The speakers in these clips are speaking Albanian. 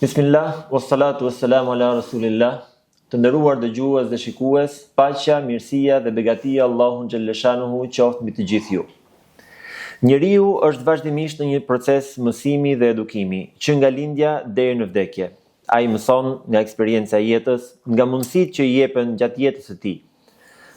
Bismillah, wassalatu wassalamu ala rasulillah. Të nderuar dëgjues dhe shikues, paqja, mirësia dhe begatia Allahun xhalleshanuhu qoftë mbi të gjithë ju. Njeriu është vazhdimisht në një proces mësimi dhe edukimi, që nga lindja deri në vdekje. Ai mëson nga eksperjenca e jetës, nga mundësitë që i jepen gjatë jetës së tij.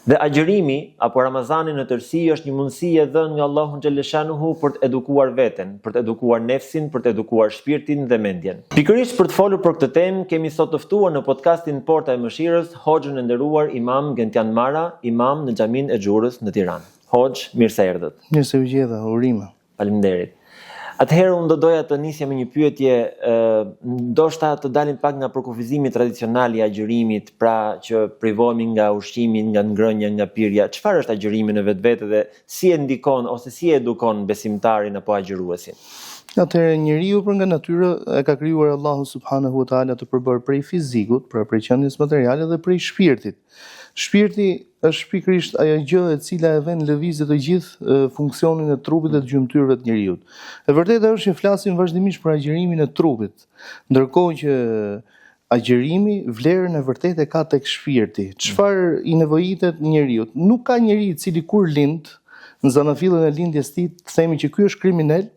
Dhe agjërimi apo Ramazani në tërësi është një mundësi e dhënë nga Allahu xhalleshanuhu për të edukuar veten, për të edukuar nefsin, për të edukuar shpirtin dhe mendjen. Pikërisht për të folur për këtë temë, kemi sot të ftuar në podcastin Porta e Mëshirës Hoxhën e nderuar Imam Gentian Mara, imam në Xhaminë e Xhurrës në Tiranë. Hoxh, mirë se erdhët. Mirë se u gjeta, urime. Faleminderit. Atëherë unë do doja të nisja me një pyetje, ndoshta të dalim pak nga përkufizimi tradicional i agjërimit, pra që privohemi nga ushqimi, nga ngrënia, nga pirja. Çfarë është agjërimi në vetvete dhe si e ndikon ose si e edukon besimtarin apo agjëruesin? Atëherë njeriu për nga natyrë e ka krijuar Allahu subhanahu wa taala të përbërë prej fizikut, pra prej qendrës materiale dhe prej shpirtit. Shpirti është pikërisht ajo gjë e cila e vën lëvizje të gjithë funksionin e trupit dhe të gjymtyrëve të njeriu. E vërtetë është që flasim vazhdimisht për agjërimin e trupit, ndërkohë që agjërimi vlerën e vërtetë e ka tek shpirti. Çfarë i nevojitet njeriu? Nuk ka njeri i cili kur lind në zanafillën e lindjes tij të themi që ky është kriminal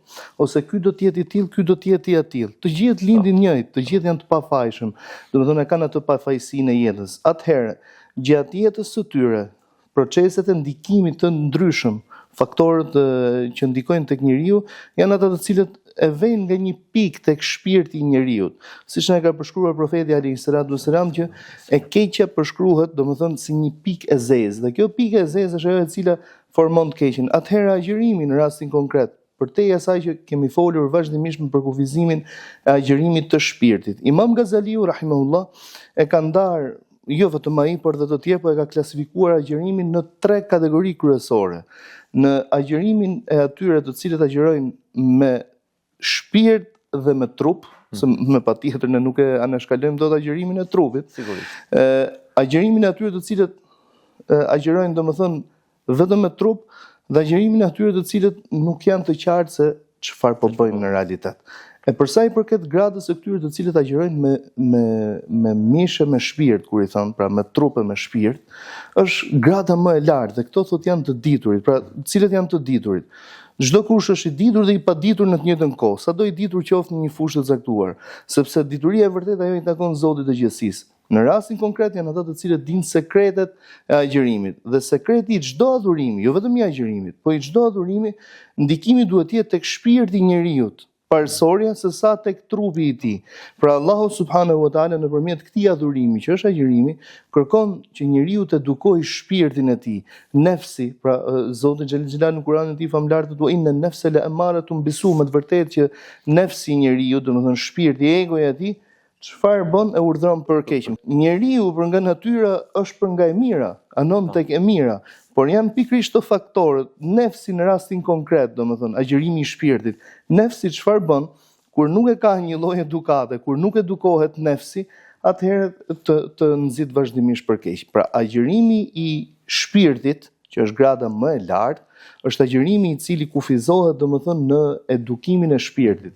ose ky do të jetë i tillë, ky do të jetë i atillë. Të gjithë lindin njëjtë, të gjithë janë të pafajshëm. Domethënë kanë atë pafajësinë e jetës. Atëherë, gjatë jetës së tyre, proceset e ndikimit të ndryshëm, faktorët që ndikojnë tek njeriu janë ata të cilët e vënë nga një pikë tek shpirti i njeriu. Siç na ka përshkruar profeti alayhis salatu wasalam që e keqja përshkruhet, domethënë si një pikë e zezë. Dhe kjo pikë e zezë është ajo e cila formon të keqen. Atëherë agjërimi në rastin konkret, përtej asaj që kemi folur vazhdimisht me përkufizimin e agjërimit të shpirtit. Imam Ghazaliu rahimahullah e ka ndarë jo vetëm ai, por edhe të tjerë, po e ka klasifikuar agjërimin në 3 kategori kryesore. Në agjërimin e atyre të cilët agjërojnë me shpirt dhe me trup, se me patjetër ne nuk e anashkalojmë dot agjërimin e trupit. Sigurisht. Agjërimin e atyre të cilët agjërojnë domethënë vetëm me trup dhe agjërimin e atyre të cilët nuk janë të qartë se çfarë po bëjnë në realitet. E përsa i përket gradës së këtyre të cilët agjërojnë me mishë me shpirt, kur i thon, pra me trup e me shpirt, është grada më e lartë dhe këto thot janë të diturit. Pra, cilët janë të diturit? Çdo kush është i ditur dhe i paditur në të njëjtën kohë, sado i ditur qoftë në një fushë të caktuar, sepse dituria e vërtetë ajo i takon Zotit të gjithësisë. Në rastin konkret janë ata të cilët dinë sekretet e agjërimit. Dhe sekreti i çdo adhurimi, jo vetëm i agjërimit, po i çdo adhurimi, ndikimi duhet të jetë tek shpirti i njeriu, parsorja se sa tek trupi i tij. Pra Allahu subhanahu wa taala nëpërmjet këtij adhurimi që është agjërimi, kërkon që njeriu të edukojë shpirtin e tij, nefsi, pra Zoti xhel xhelal në Kur'anin e tij famlar të inna an-nafsa la'amaratun bisu, me të vërtetë që nefsi i njeriu, domethënë shpirti, egoja e tij, çfarë bën e urdhëron për keqen. Njeriu për nga natyra është për nga e mira, anon tek e mira. Por janë pikërisht të faktorët, nefsi në rastin konkret, domethënë agjërimi i shpirtit. Nefsi çfarë bën kur nuk e ka një lloj edukate, kur nuk edukohet nefsi, atëherë të nxit vazhdimisht për keq. Pra agjërimi i shpirtit, që është grada më e lartë, është agjërimi i cili kufizohet domethënë në edukimin e shpirtit.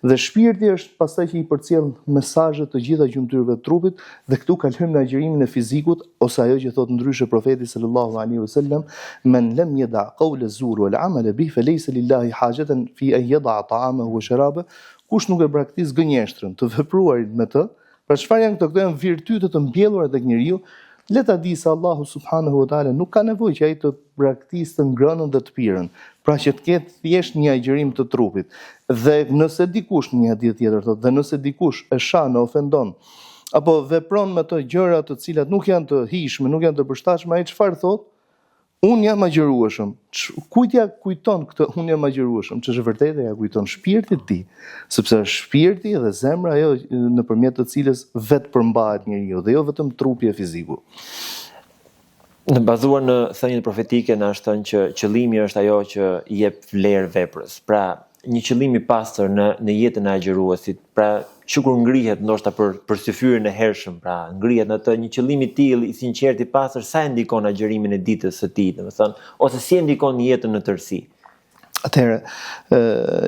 Dhe shpirti është pastaj që i përcjell mesazhet të gjitha gjymtyrëve të trupit dhe këtu kalojmë në agjërimin e fizikut ose ajo që thot ndryshe profeti sallallahu alaihi wasallam, men lam yada qawla zur wal amal bih falaysa lillahi hajatan fi an yada ta'amahu wa sharabahu. Kush nuk e braktis gënjeshtrën, të vepruarit me të, pra çfarë janë këto? Këto janë virtyte të mbjellura tek njeriu. Le ta di se Allahu subhanahu wa taala nuk ka nevojë që ai të braktisë ngrënën dhe të pirën, pra që të ketë thjesht një agjërim të trupit. Dhe nëse dikush, një hadith tjetër thotë, dhe nëse dikush e shan, ofendon, apo vepron me të gjëra të cilat nuk janë të hijshme, nuk janë të përshtatshme, ai çfarë thotë? Unë jam agjërueshëm. Kujt ja kujton këtë unë jam agjërueshëm? Ç'është vërtetë ja kujton shpirtit të tij, sepse shpirti dhe zemra ajo nëpërmjet të cilës vetë përmbahet njeriu dhe jo vetëm trupi e fiziku. Në bazuar në thënien profetike na është thënë që qëllimi është ajo që i jep vlerë veprës. Pra, një qëllim i pastër në jetën e agjëruesit, pra që kur ngrihet ndoshta për syfyrin e hershëm, pra ngrihet në të një qëllim i tillë i sinqert i pastër, sa e ndikon agjërimin e ditës së tij, domethënë, ose si e ndikon jetën në tërësi. Atëherë,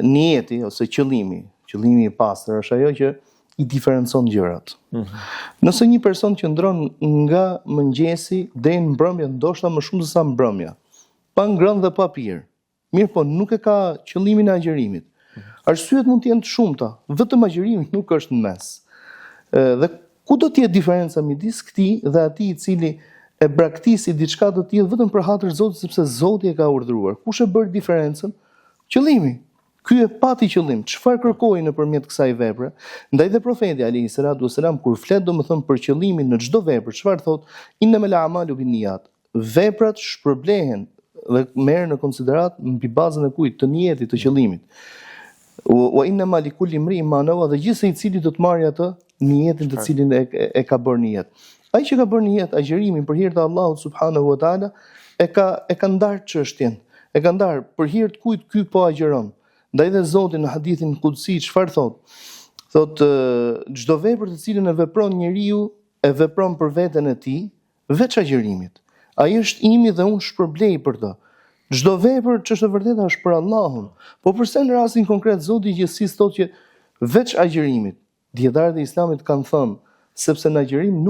niyeti ose qëllimi i pastër është ajo që i diferencon gjërat. Nëse një person qëndron nga mëngjesi deri në mbrëmje, ndoshta më shumë se sa mbrëmja, pa ngrënë dhe pa pirë, mirë po nuk e ka qëllimin e agjerimit. Arsyet mund të jenë të shumta, vetëm agjerimi nuk është në mes. Dhe ku do të jetë diferenca midis këtij dhe atij i cili e braktisi diçka të tillë vetëm për hatër Zotit sepse Zoti e ka urdhëruar? Kush e bëri diferencën? Qëllimi. Ky e pati qëllim, çfarë kërkoi nëpërmjet kësaj vepre? Ndaj dhe profeti alayhi salatu wasalam kur flet domethënë për qëllimin në çdo vepër, çfarë thotë? Innamal a'malu binniyat. Veprat shpërblehen dhe merren në konsiderat mbi bazën e kujt? Të niyetit, të qëllimit. Wa innama likulli imri'in ma nawa, dhe gjithsej i cili do të marrë atë niyetin të cilin e ka bërë niyet. Ai që ka bërë niyet agjerimin për hir të Allahut subhanahu wa taala e ka ndarë çështjen. E ka ndarë për hir të kujt ky po agjeron. Ndaj dhe Zoti në hadithin kudsi çfarë thotë? Thotë çdo vepër të cilën e vepron njeriu e vepron për veten e tij, veç agjerimit. Ai është imi dhe unë shpërblej për të. Çdo vepër që është e vërtetë është për Allahun. Po përse në rastin konkret Zoti i gjithësisë thotë që veç agjerimit? Dietarët e Islamit kanë thënë sepse në agjerim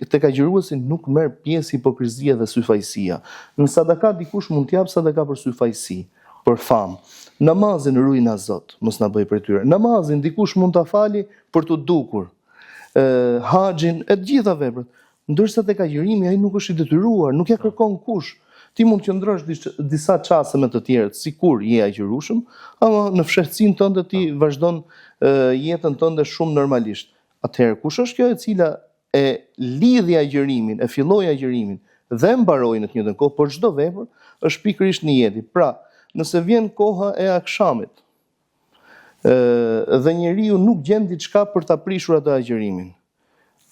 tek agjeruesi nuk merr pjesë hipokrizia dhe syfajësia. Në sadaka dikush mund të jap sadaka për syfajësi, për famë. Namazin ruajna Zot, mos na bëj për tyre. Namazin dikush mund ta fali për të dukur. Haxhin e të gjitha veprat. Ndërsa tek agjerimi ai nuk është i detyruar, nuk ja kërkon kush. Ti mund të qëndrosh disa çaste me të tjerët, sikur je agjerueshëm, ama në fshehtësinë tënde ti vazhdon jetën tënde shumë normalisht. Atëherë kush është kjo e cila e lidhi agjerimin, e filloi agjerimin dhe mbaroi në të njëjtën kohë, por çdo vepër është pikërisht niyeti. Pra, nëse vjen koha e akshamit dhe njeriu nuk gjen diçka për ta prishur atë agjerimin,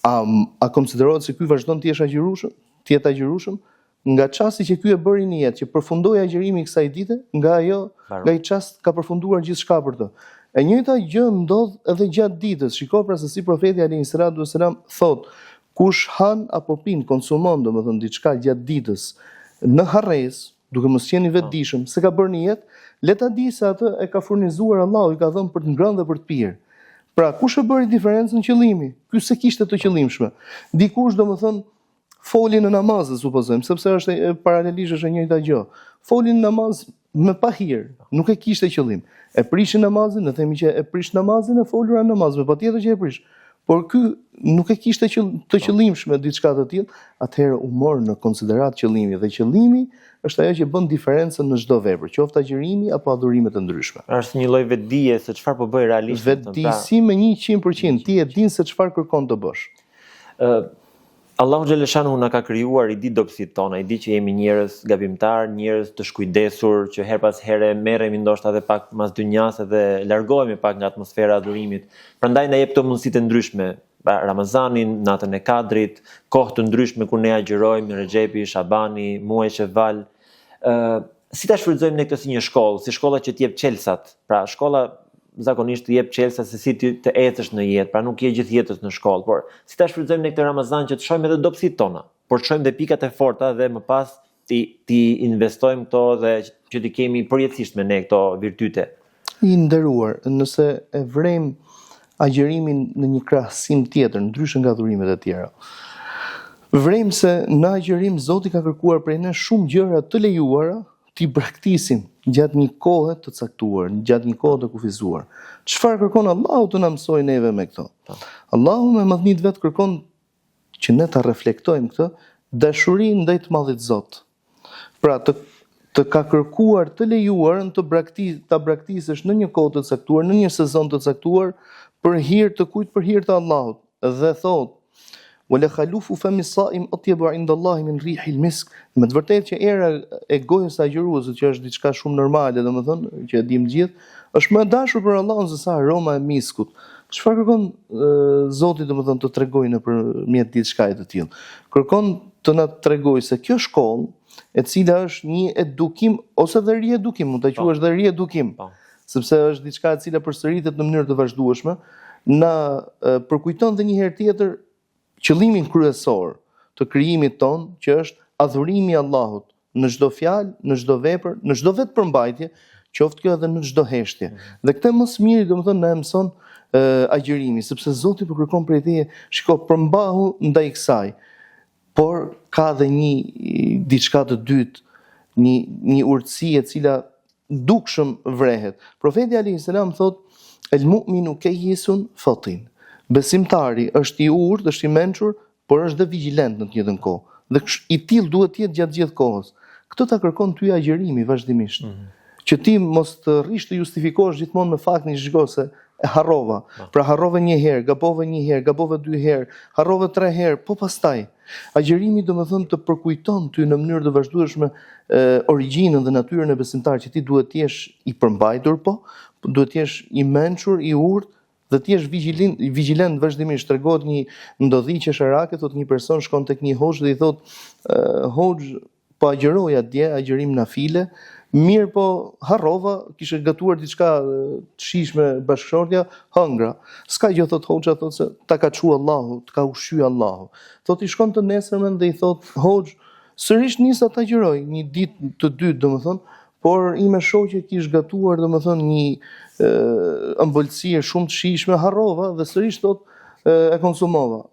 a konsiderohet se ky vazhdon të jetë agjerueshëm? Nga çasti që ky e bëri niyet, që përfundoi agjerimin kësaj dite, nga ai çast ka përfunduar gjithçka për të. E njëjta gjë ndodh edhe gjatë ditës. Shiko pra se si profeti alayhi salatu wasalam thot, kush han apo pin, konsumon domethënë diçka gjatë ditës në harres, duke mos qenë i vetëdijshëm, se ka bërë niyet, le ta di se atë e ka furnizuar Allahu, i ka dhënë për të ngrënë dhe për të pirë. Pra, kush e bëri diferencën? Qëllimi. Ky se kishte të qëllimshme. Dikush domethënë foli në namaz, supozojmë, sepse është paralelisht është e njëjta gjë. Foli në namaz me pa hir, nuk e kishte qëllim. E prishi namazin, ne themi që e prish namazin, e folura në namaz, me patjetër që e prish. Por ky nuk e kishte të qëllimshme diçka të tillë, atëherë u mor në konsiderat qëllimi, dhe qëllimi është ajo që bën diferencën në çdo vepër, qoftë agjerimi apo adhurime të ndryshme. Është një lloj vetdije se çfarë po bëj realisht. Vetdijsi me 100%, ti e din se çfarë kërkon të bësh. Allahu xhaleshanuhu na ka krijuar, i di dobësitë tona, i di që jemi njerëz gabimtar, njerëz të shkujdesur, që her pas here merremi ndoshta edhe pak mas dynjas dhe largohemi pak nga atmosfera e adhurimit. Prandaj na jep këto mundësi të ndryshme, Ramazanin, natën e Kadrit, kohë të ndryshme kur ne agjerojmë, Rexhepi, Shabani, muaj Sheval. Si ta shfrytëzojmë ne këtë si një shkollë, si shkolla që t'jep çelësat. Pra shkolla zakonisht të jep çelësa se si të ecësh në jetë, pra nuk je gjithë jetës në shkollë, por si ta shfrytëzojmë ne këtë Ramazan që të shohim edhe dobësitë tona, por të shohim dhe pikat e forta dhe më pas ti investojmë këto dhe që ti kemi përjetësisht me ne këto virtyte. I nderuar, nëse e vrem agjerimin në një krahasim tjetër, ndryshe nga adhurimet e tjera, vrem se në agjerim Zoti ka kërkuar prej ne shumë gjëra të lejuara, ti braktisim gjatë një kohe të caktuar, gjatë një kohe të kufizuar. Çfarë kërkon Allahu të na mësoj neve me këto? Allahu me madhnitë vet kërkon që ne ta reflektojmë këtë dashurinë ndaj të Madhit Zot. Pra të ka kërkuar të lejuarën ta braktisësh në një kohë të caktuar, në një sezon të caktuar, për hir të kujt? Për hir të Allahut. Dhe thotë wala khalufu fami sa'im atyabu 'inda Allahi min rihil misk. Me të vërtetë që era e gojës së agjëruesit, që është diçka shumë normale, domethënë, që e dim gjithë, është më e dashur për Allahun se sa aroma e miskut. Çfarë kërkon Zoti domethënë të tregojë nëpërmjet diçka të tillë? Kërkon të na tregojë se kjo shkollë, e cila është një edukim ose dhe riedukim, mund ta quash dhe riedukim, sepse është diçka e cila përsëritet në mënyrë të vazhdueshme, na përkujton edhe një herë tjetër qëllimin kryesor të krijimit ton, që është adhurimi i Allahut në çdo fjalë, në çdo vepër, në çdo vetpërmbajtje, qoftë kjo edhe në çdo heshtje. Dhe këtë më së miri domethënë na mëson agjërimi, sepse Zoti po kërkon prej teje, shiko, përmbahu ndaj kësaj, por ka dhe një diçka të dytë, një urtësi e cila dukshëm vrehet. Profeti alayhis salam thot: "El mu'minu kayyisun fatin." Besimtari është i urtë, është i mençur, por është dhe vigjilent në të njëjtën kohë. Dhe i tillë duhet të jetë gjatë gjithë kohës. Këtë ta kërkon ty agjërimi vazhdimisht. Që ti mos të rrish të justifikosh gjithmonë me faktin që se e harrova. Pra harrova një herë, gabova një herë, gabova 2 herë, harrova 3 herë, po pastaj. Agjërimi domethënë të përkujton ty në mënyrë të vazhdueshme origjinën dhe natyrën e besimtarit, që ti duhet të jesh i përmbajtur, po duhet të jesh i mençur, i urtë dhe të jesh vigjilent vazhdimisht. Tregohet një ndodhi qesharake, thot një person shkon tek një hoxh dhe i thot: "Hoxh, po agjëroja dje, agjërim nafile, mirë po harrova, kishe gatuar diçka të shijshme bashkëshortja, hëngra. S'ka gjë, thot hoxha, thot se ta ka çu Allahu, të ka ushqy Allahu." Thot i shkon të nesërmen dhe i thot: "Hoxh, sërish nisa ta agjëroj, një ditë të dytë domethënë, por ime shoqe kish gatuar domethënë një ëmbëlsirë shumë të shijshme, harrova dhe sërish thot e konsumova.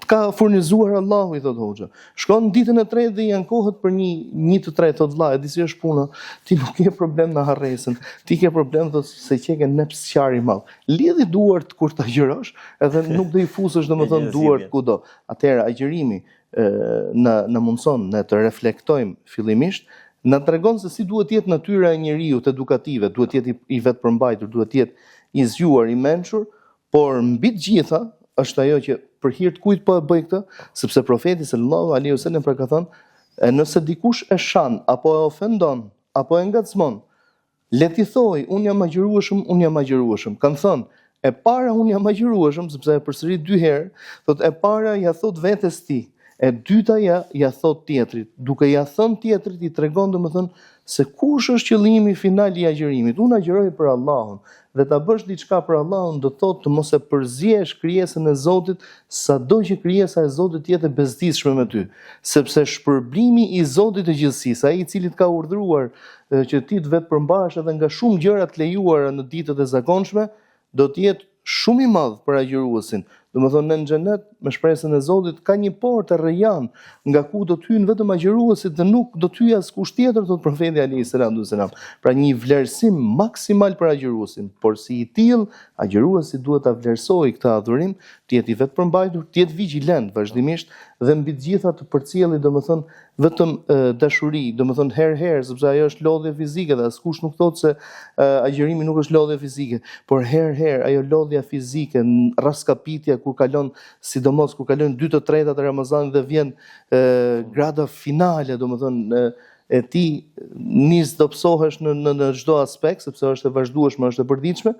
Ka furnizuar Allahu, i thot hoxha. Shkon ditën e tretë dhe i ankohet për një të tretë, thot vlla, e di si është puna, ti nuk ke problem me harresën, ti ke problem thot se që ke neps sqari i madh. Lidhi duart kur ta agjërosh, edhe nuk do i fusësh domethënë duart kudo. Atëherë agjërimi na mundson ne të reflektojmë fillimisht, na tregon se si duhet jetë natyra e njeriu edukative, duhet jetë i vetëpërmbajtur, duhet jetë i zgjuar, i mençur, por mbi të gjitha është ajo që për hir të kujt po e bëj këtë, sepse profeti sallallahu alaihi wasallam pra ka thënë, nëse dikush e shan apo e ofendon apo e ngacmon, le t'i thoj, unë jam agjërueshëm. Kan thënë, e para unë jam agjërueshëm, sepse e përsërit 2 herë, thot e para ja thot vetes ti, e dyta ja thot tjetrit. Duke ja thënë tjetrit i tregon domethënë se kush është qëllimi final i agjërimit. Unë agjëroj për Allahun, dhe ta bësh diçka për Allahun do thotë të mos e përzihesh krijesën e Zotit, sado që krijesa e Zotit jetë e bezdisshme me ty, sepse shpërblimi i Zotit të gjithësisë, ai i cili të ka urdhëruar që ti të vetëpërmbahesh edhe nga shumë gjëra të lejuara në ditët e zakonshme, do të jetë shumë i madh për agjëruesin. Domethënë në xhenet me shpresën e Zotit ka një portë rrejan nga ku do të hyjnë vetëm agjëruesit dhe nuk do të hyjë askush tjetër, thot profeti alayhis salam. Pra një vlerësim maksimal për agjëruesin, por si i tillë agjëruesi duhet ta vlerësojë këtë adhurim, të jetë i vetëpërmbajtur, të jetë vigjilent vazhdimisht dhe mbi të gjitha të përcjellë domethënë vetëm dashuri, domethënë herë, sepse ajo është lodhje fizike dhe askush nuk thotë se agjërimi nuk është lodhje fizike, por herë ajo lodhja fizike, raskapitja kur kalon, sidomos kur kalon 2/3 të Ramazanit dhe vjen grada finale, domethënë e ti nis dobësohesh në çdo aspekt, sepse është e vazhdueshme, është e përditshme.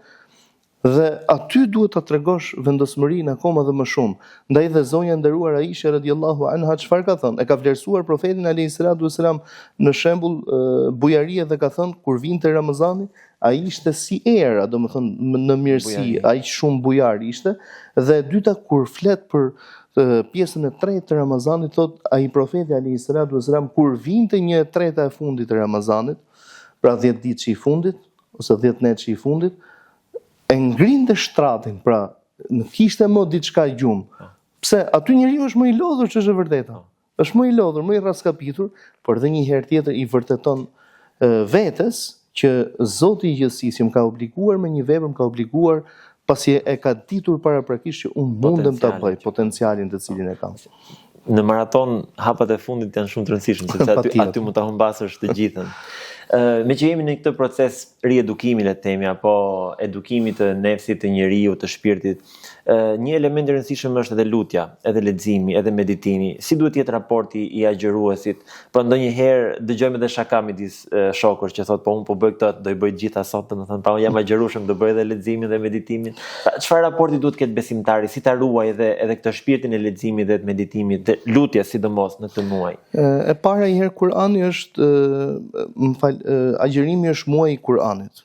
Dhe aty duhet ta tregosh vendosmërinë akoma dhe më shumë. Ndaj dhe zonja nderuar Aisha radhiyallahu anha çfarë ka thënë? E ka vlerësuar profetin alayhis salam në shembull bujarie dhe ka thënë kur vinte Ramazani, ai ishte si era, domethënë në mirësi, ai shumë bujar ishte, dhe e dyta kur flet për pjesën e tretë të Ramazanit, thot ai profeti alayhis salam kur vinte 1/3 e fundit të Ramazanit, pra 10 ditë që i fundit ose 10 netë që i fundit, e ngrinte shtratin, pra nuk kishte më diçka gjumë. Pse aty njeriu është më i lodhur, që është e vërteta. Është më i lodhur, më i raskapitur, por edhe një herë tjetër i vërteton vetes që Zoti i gjithësisë më ka obliguar me një vepër, më ka obliguar pasi e ka ditur paraprakisht që unë mundem ta bëj potencialin të cilin e kam. Në maraton hapat e fundit janë shumë të rëndësishme, sepse aty mund ta humbasësh të gjithën. Me që jemi në këtë proces riedukimi, le të themi, apo edukimit të nefsit, të njeriu, të shpirtit, një element i rëndësishëm është edhe lutja, edhe leximi, edhe meditimi. Si duhet jetë raporti i agjëruesit? Po ndonjëherë dëgjojmë edhe shaka midis shokësh që thotë po unë po bëj këtë, do i bëj gjitha sot, domethënë pa unë jam agjërueshëm, do bëj edhe leximin dhe meditimin. Çfarë raporti duhet ketë besimtari? Si ta ruaj edhe këtë shpirtin e leximit dhe të meditimit, dhe lutjes sidomos në këtë muaj? E para herë Kurani është, agjërimi është muaji i Kuranit.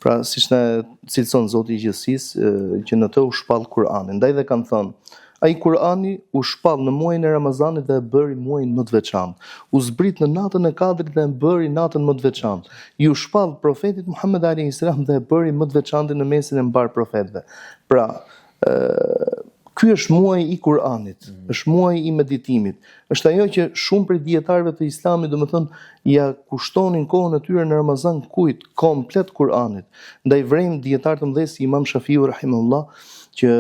Pra, siç na cilëson Zoti i gjithësisë, që në të u shpall Kurani. Ndaj dhe kanë thënë, Ai Kur'ani u shpall në muajin e Ramazanit dhe e bëri muajin më të veçantë. U zbrit në natën e Kadrit dhe e bëri natën më të veçantë. Ju shpall profetit Muhammed alayhis salam dhe e bëri më të veçantë në mesin e mbar profetëve. Pra, ky është muaji i Kur'anit, është muaji i meditimit. Është ajo që shumë prej dietarëve të Islamit, domethënë, ja kushtonin kohën e tyre në Ramazan kujt komplet Kur'anit. Ndaj vrem dietar të mëdhenj si Imam Shafiu rahimahullah, që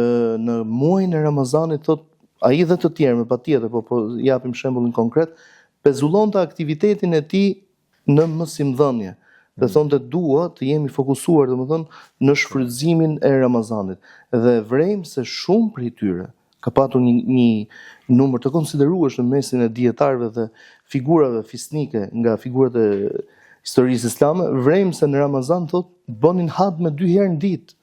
në muajin e Ramazanit thot ai dhe të tjerë, patjetër, po japim shembullin konkret, pezullonte aktivitetin e tij në mësimdhënie. Dhe thonte dua të jemi fokusuar domethënë në shfrytëzimin e Ramazanit. Dhe vrem se shumë prej tyre ka patur një numër të konsiderueshëm në mesin e dietarëve dhe figurave fisnike nga figurat e historisë islame, vrem se në Ramazan thot bënin hatme 2 herë në ditë.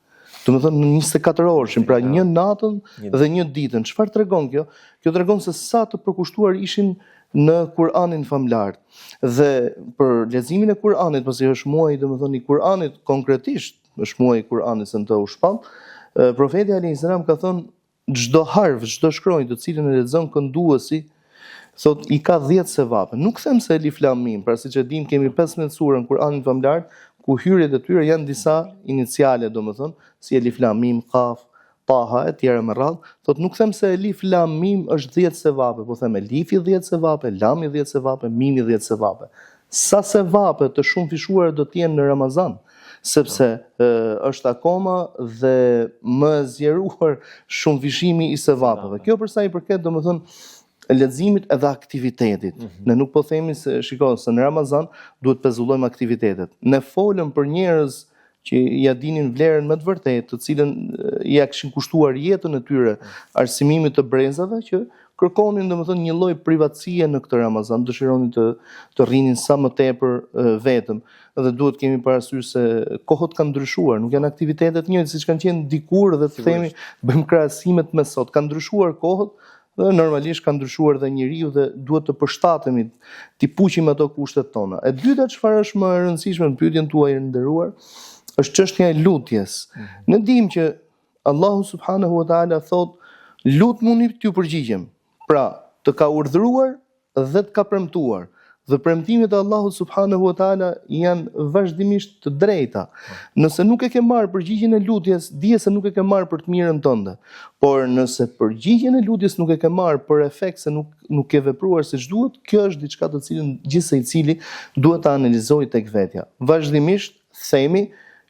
Domethënë në 24 orëshin, pra një natën dhe një ditën. Çfarë tregon kjo? Kjo tregon se sa të përkushtuar ishin në Kur'anin famlar. Dhe për leximin e Kur'anit, pasi është muaji domethënë i Kur'anit konkretisht, është muaji i Kur'anit se të u shpall, profeti alayhis salam ka thënë çdo harf, çdo shkronjë të cilën e lexon kënduesi, thot i ka 10 sevape. Nuk them se Elif Lam Mim, pra siç e dim kemi 15 sura në Kur'anin famlar, ku hyrjet e tyre janë disa iniciale, domethënë, si Elif Lam Mim, Kaf, Taha e tjera me radhë, thot nuk them se Elif Lam Mim është 10 sevape, po them Elifi 10 sevape, Lami 10 sevape, Mimi 10 sevape. Sa sevape të shumë fishuara do të jenë në Ramazan, sepse është akoma dhe më zgjeruar shumë fishimi i sevapeve. Kjo për sa i përket domethënë leximit edhe aktivitetit. Ne nuk po themi se shikoj se në Ramazan duhet pezullojmë aktivitetet. Ne folëm për njerëz që ja dinin vlerën më të vërtetë, të cilën ja kishin kushtuar jetën e tyre arsimimit të brezave, që kërkonin domethënë një lloj privatësie në këtë Ramazan, dëshironin të rrinin sa më tepër vetëm. Dhe duhet kemi parasysh se kohët kanë ndryshuar, nuk janë aktivitetet njëjtë siç kanë qenë dikur dhe të themi bëjmë krahasimet me sot. Kanë ndryshuar kohët dhe normalisht ka ndryshuar dhe njeriu dhe duhet të përshtatemi, t'i puqim ato kushtet tona. E dyta çfarë është më e rëndësishme në pyetjen tuaj të nderuar, është çështja e lutjes. Ne dimë që Allahu subhanahu wa taala thotë lutmuni t'ju përgjigjem. Pra, të ka urdhëruar dhe të ka premtuar. Dhe premtimet e Allahut subhanahu wa taala janë vazhdimisht të drejta. Nëse nuk e ke marrë përgjigjen e lutjes, dije se nuk e ke marrë për të mirën tënde. Por nëse përgjigjen e lutjes nuk e ke marrë për efekt se nuk ke vepruar siç duhet, kjo është diçka të cilën gjithsej cili duhet ta analizojë tek vetja. Vazhdimisht themi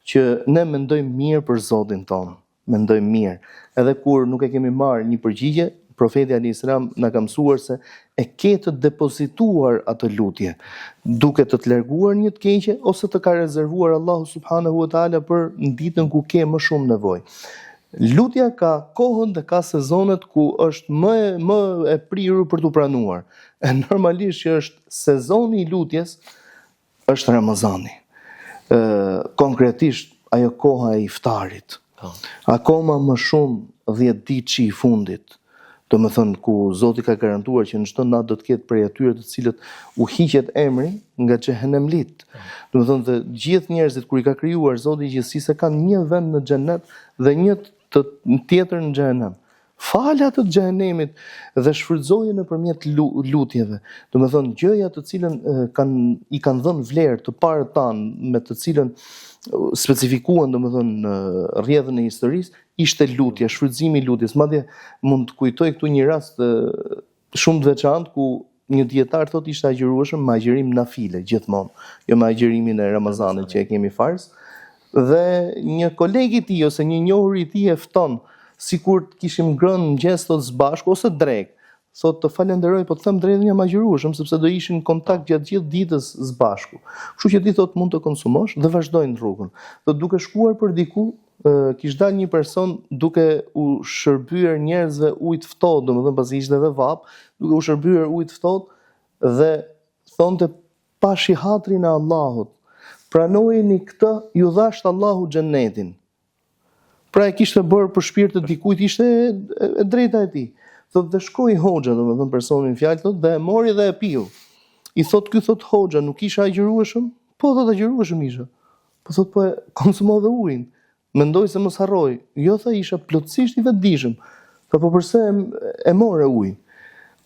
që ne mendojmë mirë për Zotin tonë, mendojmë mirë. Edhe kur nuk e kemi marrë një përgjigje, profeti alayhis salam na ka mësuar se e ke të depozituar atë lutje, duke të larguar një të keqe ose të ka rezervuar Allahu subhanahu wa taala për ditën ku ke më shumë nevojë. Lutja ka kohën dhe ka sezonet ku është më e prirur për t'u pranuar. E normalisht që është sezoni i lutjes është Ramazani. Konkretisht ajo koha e iftarit. Akoma më shumë 10 ditë që i fundit. Do më thënë ku Zoti ka garantuar që në çdo natë do të ketë prej atyre të cilët u hiqet emri nga xhehenemlit. Do më thënë të gjithë njerëzit kur i ka krijuar Zoti i gjithësisë kanë një vend në xhenet dhe një tjetër në xhehenem. Falat të xhehenemit dhe shfrytëzoje nëpërmjet lutjeve. Do më thënë gjëja të cilën i kanë dhënë vlerë të parët tanë me të cilën specifikuan do më thënë rrjedhën e historisë, ishte lutja, shfrytëzimi i lutjes. Madje mund të kujtoj këtu një rast shumë të veçantë ku një dietar thotë ishte agjërueshëm me agjërim nafile gjithmonë, jo me agjërimin e Ramazanit që e kemi fars. Dhe një koleg i tij ose një njohur i tij e fton sikur të kishim ngrënë mëngjes tot së bashku ose drek. Thot të falenderoj, po të them drejtën jam agjërueshëm sepse do ishin në kontakt gjatë gjithë ditës së bashku. Kështu që ti thot mund të konsumosh dhe vazhdojnë rrugën. Do duke shkuar për diku, kishte dalë një person duke u shërbyer njerëzve ujë të ftohtë, domethënë pasi ishte edhe vap, duke u shërbyer ujë të ftohtë dhe thonte pashi hatrin e Allahut. Pranojeni këtë, ju dhash Allahu xhenetin. Pra e kishte bërë për shpirt të dikujt, ishte e drejta e tij. Thot dhe shkoi hoxha, domethënë personin fjalë thot dhe e mori dhe e piu. I thot ky thot hoxha, nuk isha agjërueshëm? Po thot agjërueshëm isha. Po thot po e konsumove ujin. Mendoj se mos harroj. Jo tha isha plotësisht i vetëdijshëm. Tha po përse e more ujin?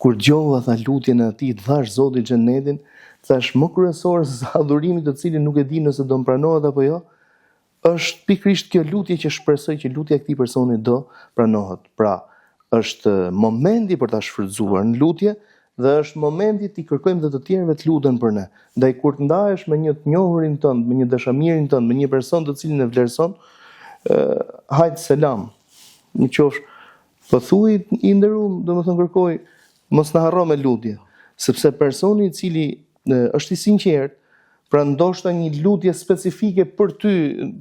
Kur dëgjova tha lutjen e atij, thash Zotit xhenetin, thash më kryesore se sa adhurimi të cilin nuk e di nëse do më pranohet apo jo, është pikërisht kjo lutje që shpresoj që lutja e këtij personi do pranohet. Pra, është momenti për ta shfrytzuar në lutje dhe është momenti t'i kërkojmë dhe të tjerëve të luten për ne. Ndaj kur të ndahesh me një të njohurin tënd, me një dashamirin tënd, me një person të cilin e vlerëson, hajt selam. Në qofsh, po thuaj i nderuar, domethënë kërkoj mos na harro me lutje, sepse personi i cili është i sinqert, pra ndoshta një lutje specifike për ty,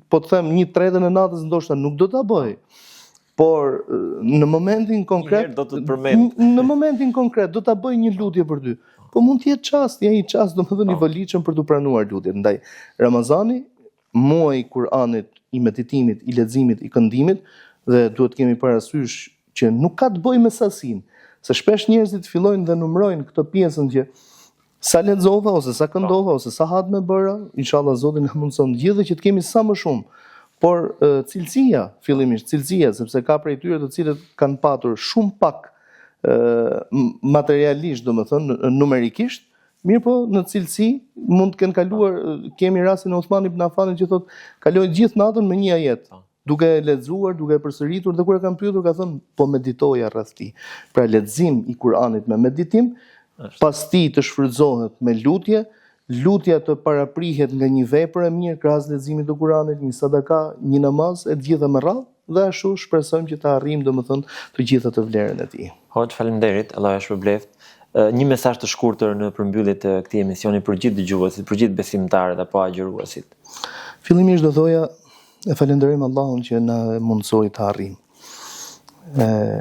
po të them 1/3 e natës ndoshta nuk do ta bëj. Por në momentin konkret do të përmend. Në momentin konkret do ta bëj një lutje për ty. Po mund të jetë çast, ja një çast domethënë i volitshëm për të pranuar lutjet. Ndaj Ramazani, muaji i Kur'anit, i meditimit, i leximit, i këndimit dhe duhet kemi parasysh që nuk ka të bëjë me sasinë, se shpesh njerëzit fillojnë dhe numërojnë këtë pjesën që sa lexova ose sa këndova ose sa hatme bëra, inshallah Zoti na mundson gjithë që të kemi sa më shumë. Por cilësia, fillimisht cilësia, sepse ka prej tyre të cilët kanë patur shumë pak materialisht, domethënë numerikisht, mirë po në cilësi mund të kenë kaluar, kemi rastin e Uthman ibn Affanit që thotë, kaloi gjithë natën me një ajet, duke e lexuar, duke e përsëritur dhe kur e kanë pyetur ka thënë, po meditoja rreth tij. Pra lexim i Kur'anit me meditim, pas tij të shfrytëzohet me lutje, lutja të paraprihet nga një vepër e mirë krahas leximit të Kuranit, një sadaka, një namaz, e të gjitha me radhë, dhe ashtu shpresojmë që të arrijmë domethënë të gjitha të vlerën e tij. Hoxh, faleminderit, Allah ju shpërbleft. Një mesazh të shkurtër në përmbyllje të këtij emisioni për gjithë dëgjuesit, për gjithë besimtarët apo agjëruesit. Fillimisht do thoja e falenderojmë Allahun që na mundsoi të arrijmë.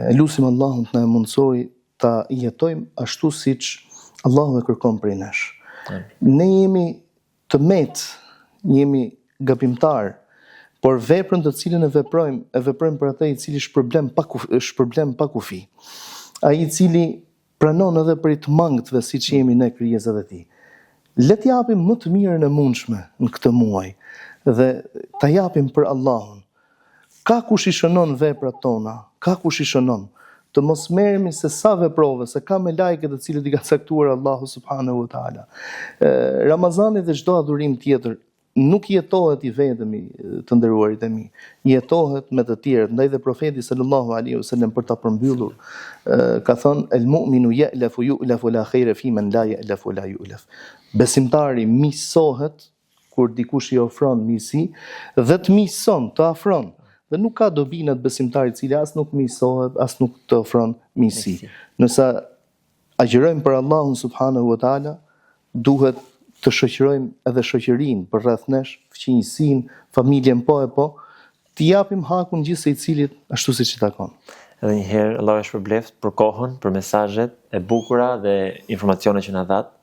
E lutim Allahun të na mundsoi ta jetojmë ashtu siç Allahu e kërkon prej nesh. Ne jemi të metë, jemi gabimtar, por veprën të cilën e veprojmë për atë i cili shpërblen pa kufi. Ai i cili pranon edhe për të mangëtve siç jemi ne krijesat e tij. Le të japim më të mirën e mundshme në këtë muaj dhe ta japim për Allahun. Ka kush i shënon veprat tona, ka kush i shënon. Të mos merremi se sa veprove, se ka me lajke të cilët i ka caktuar Allahu subhanahu wa taala. Ramazani dhe çdo adhurim tjetër nuk jetohet i vetëm, të nderuarit e mi, jetohet me të tjerët. Ndaj dhe profeti sallallahu alaihi wasallam për ta përmbyllur ka thënë el mu'minu ya'lafu yu'lafu la khayra fi man la ya'lafu la yu'laf. Besimtari miqësohet kur dikush i ofron miqësi dhe të miqëson, të afron. Dhe nuk ka dobi në atë besimtar i cili as nuk miqësohet, as nuk të ofron miqësi. Nëse agjërojmë për Allahun subhanahu wa taala, duhet të shoqërojmë edhe shoqërinë për rreth nesh, fëmijësinë, familjen po e po, t'i japim hakun gjithë secilit ashtu siç i takon. Edhe një herë Allah ju shpërbleft për kohën, për mesazhet e bukura dhe informacionet që na dhat.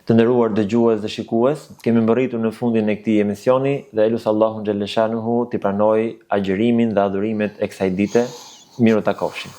Të nderuar dëgjues dhe shikues, kemi mbërritur në fundin e këtij emisioni dhe elus Allahun xhalleshanuhu t'i pranoj agjërimin dhe adhurimet e kësaj dite. Miru takofshim.